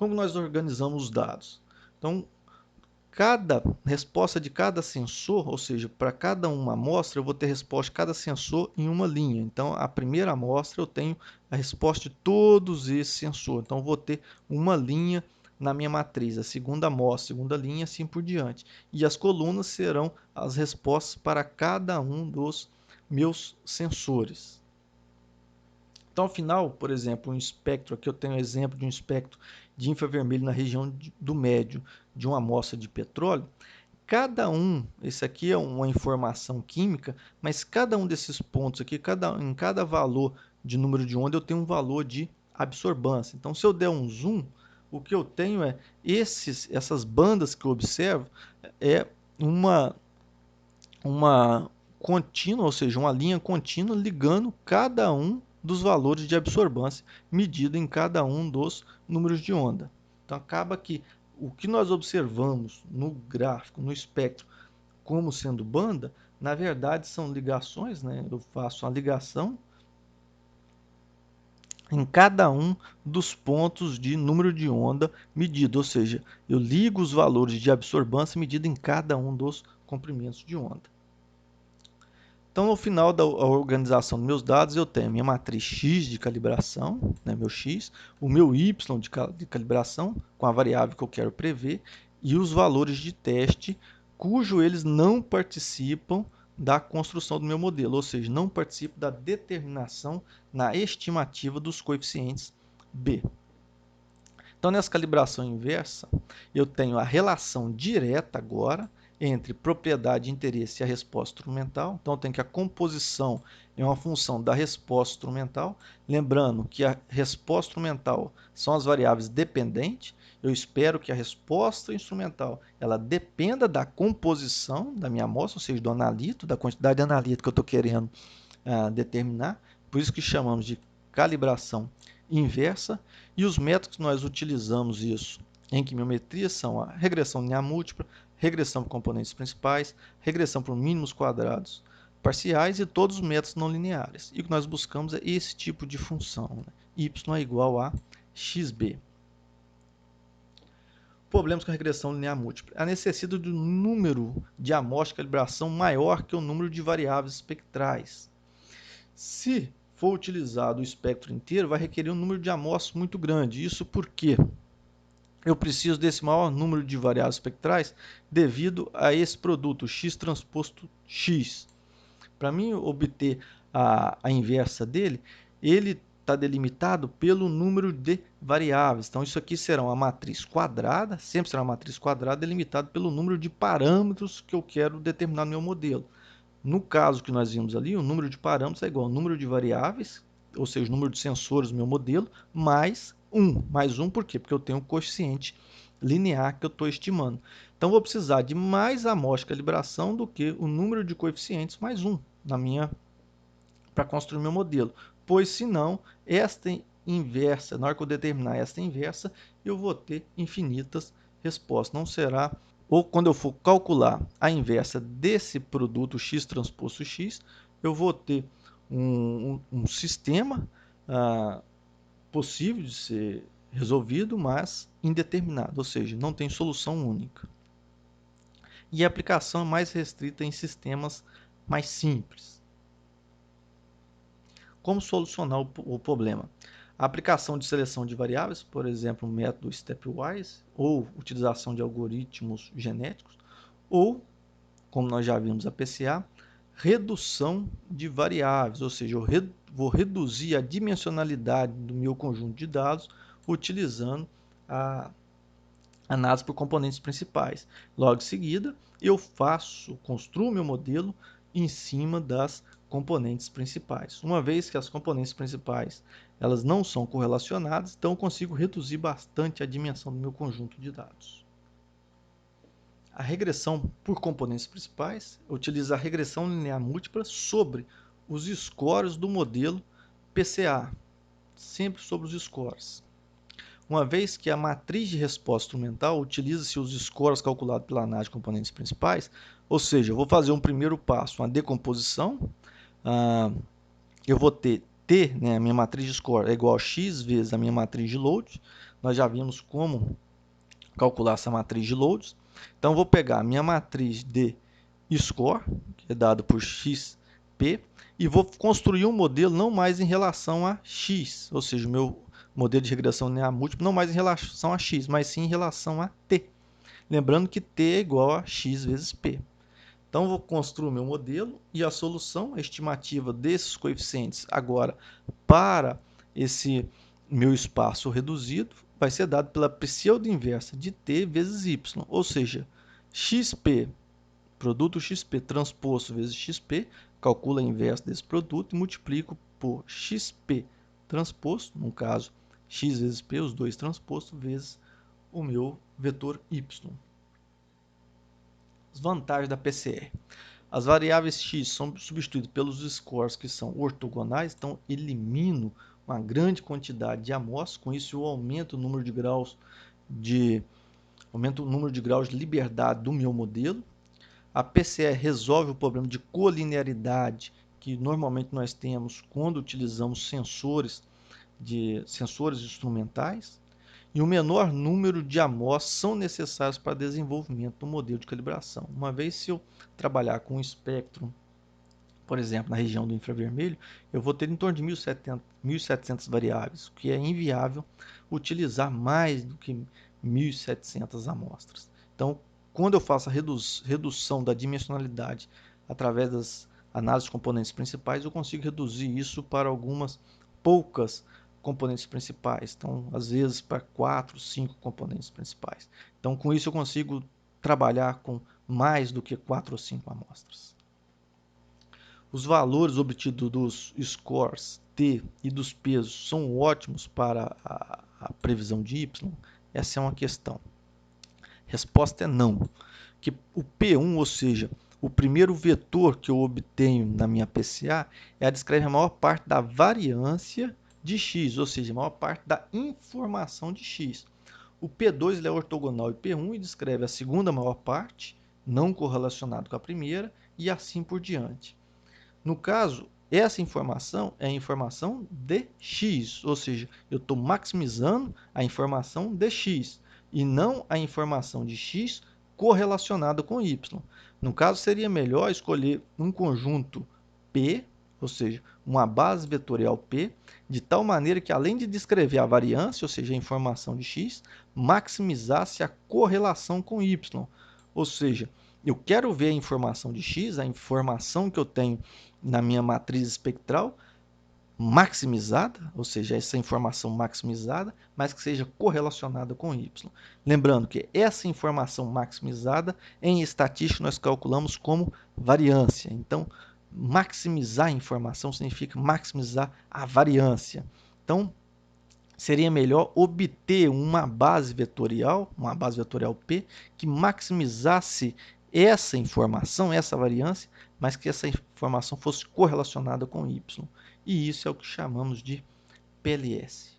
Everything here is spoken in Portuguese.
Como nós organizamos os dados? Então, cada resposta de cada sensor, ou seja, para cada uma amostra, eu vou ter resposta de cada sensor em uma linha. Então, a primeira amostra eu tenho a resposta de todos esses sensores. Então, eu vou ter uma linha na minha matriz, a segunda amostra, segunda linha, assim por diante. E as colunas serão as respostas para cada um dos meus sensores. Então, ao final, por exemplo, um espectro, aqui eu tenho um exemplo de um espectro de infravermelho na região do médio de uma amostra de petróleo. Cada um, esse aqui é uma informação química, mas cada um desses pontos aqui, em cada valor de número de onda, eu tenho um valor de absorbância. Então, se eu der um zoom, o que eu tenho é essas bandas que eu observo, é uma contínua, ou seja, uma linha contínua ligando cada um dos valores de absorbância medido em cada um dos números de onda. Então acaba que o que nós observamos no gráfico, no espectro, como sendo banda, na verdade são ligações, né? Eu faço uma ligação em cada um dos pontos de número de onda medido, ou seja, eu ligo os valores de absorbância medido em cada um dos comprimentos de onda. Então, no final da organização dos meus dados, eu tenho a minha matriz X de calibração, né, meu X, o meu Y de calibração, com a variável que eu quero prever, e os valores de teste, cujo eles não participam da construção do meu modelo, ou seja, não participam da determinação na estimativa dos coeficientes B. Então, nessa calibração inversa, eu tenho a relação direta agora entre propriedade, interesse e a resposta instrumental. Então, eu tenho que a composição é uma função da resposta instrumental. Lembrando que a resposta instrumental são as variáveis dependentes. Eu espero que a resposta instrumental ela dependa da composição da minha amostra, ou seja, do analito, da quantidade de analito que eu estou querendo determinar. Por isso que chamamos de calibração inversa. E os métodos que nós utilizamos isso em quimiometria são a regressão linear múltipla, regressão por componentes principais, regressão por mínimos quadrados parciais e todos os métodos não lineares. E o que nós buscamos é esse tipo de função, né? Y é igual a xb. Problemas com a regressão linear múltipla. A necessidade de um número de amostras de calibração maior que o número de variáveis espectrais. Se for utilizado o espectro inteiro, vai requerer um número de amostras muito grande. Isso porque eu preciso desse maior número de variáveis espectrais devido a esse produto, X transposto X. Para mim obter a inversa dele, ele está delimitado pelo número de variáveis. Então, isso aqui será uma matriz quadrada, sempre será uma matriz quadrada delimitado pelo número de parâmetros que eu quero determinar no meu modelo. No caso que nós vimos ali, o número de parâmetros é igual ao número de variáveis, ou seja, o número de sensores do meu modelo, mais 1. Mais 1 por quê? Porque eu tenho um coeficiente linear que eu estou estimando. Então, vou precisar de mais amostra de calibração do que o número de coeficientes mais 1 para construir meu modelo. Pois, senão, esta inversa, na hora que eu determinar esta inversa, eu vou ter infinitas respostas. Não será... Ou quando eu for calcular a inversa desse produto X transposto X, eu vou ter um sistema possível de ser resolvido, mas indeterminado, ou seja, não tem solução única. E a aplicação é mais restrita em sistemas mais simples. Como solucionar o problema? A aplicação de seleção de variáveis, por exemplo, o método stepwise, ou utilização de algoritmos genéticos, ou, como nós já vimos a PCA, redução de variáveis, ou seja, eu vou reduzir a dimensionalidade do meu conjunto de dados utilizando a análise por componentes principais. Logo em seguida, eu construo meu modelo em cima das componentes principais. Uma vez que as componentes principais elas não são correlacionadas, então eu consigo reduzir bastante a dimensão do meu conjunto de dados. A regressão por componentes principais utiliza a regressão linear múltipla sobre os scores do modelo PCA, sempre sobre os scores. Uma vez que a matriz de resposta instrumental utiliza-se os scores calculados pela análise de componentes principais, ou seja, eu vou fazer um primeiro passo, uma decomposição, eu vou ter T, né, a minha matriz de score, é igual a x vezes a minha matriz de load. Nós já vimos como calcular essa matriz de loads. Então, eu vou pegar a minha matriz de score, que é dado por xp, e vou construir um modelo não mais em relação a x, ou seja, o meu modelo de regressão linear múltipla não mais em relação a x, mas sim em relação a t. Lembrando que t é igual a x vezes p. Então, vou construir o meu modelo e a solução, a estimativa desses coeficientes agora para esse meu espaço reduzido, vai ser dado pela pseudo-inversa de t vezes y, ou seja, xp, produto xp transposto vezes xp, calcula a inversa desse produto e multiplico por xp transposto, no caso, x vezes p, os dois transpostos, vezes o meu vetor y. As vantagens da PCR. As variáveis x são substituídas pelos scores que são ortogonais, então elimino uma grande quantidade de amostras, com isso eu aumento o número de graus de liberdade do meu modelo. A PCR resolve o problema de colinearidade que normalmente nós temos quando utilizamos sensores instrumentais. E o menor número de amostras são necessários para desenvolvimento do modelo de calibração. Uma vez se eu trabalhar com um espectro, por exemplo, na região do infravermelho, eu vou ter em torno de 1.700 variáveis, o que é inviável utilizar mais do que 1.700 amostras. Então, quando eu faço a redução da dimensionalidade através das análises de componentes principais, eu consigo reduzir isso para algumas poucas componentes principais. Então, às vezes, para 4, 5 componentes principais. Então, com isso, eu consigo trabalhar com mais do que 4 ou 5 amostras. Os valores obtidos dos scores T e dos pesos são ótimos para a previsão de Y? Essa é uma questão. Resposta é não. Que o P1, ou seja, o primeiro vetor que eu obtenho na minha PCA, ela descreve a maior parte da variância de x, ou seja, a maior parte da informação de x. O P2 ele é ortogonal e P1 e descreve a segunda maior parte, não correlacionado com a primeira, e assim por diante. No caso, essa informação é a informação de x, ou seja, eu estou maximizando a informação de x e não a informação de x correlacionada com y. No caso, seria melhor escolher um conjunto P, ou seja, uma base vetorial P, de tal maneira que, além de descrever a variância, ou seja, a informação de x, maximizasse a correlação com y. Ou seja, eu quero ver a informação de x, a informação que eu tenho na minha matriz espectral, maximizada, ou seja, essa informação maximizada, mas que seja correlacionada com y. Lembrando que essa informação maximizada, em estatística, nós calculamos como variância. Então, maximizar a informação significa maximizar a variância. Então, seria melhor obter uma base vetorial P, que maximizasse essa informação, essa variância, mas que essa informação fosse correlacionada com y. E isso é o que chamamos de PLS.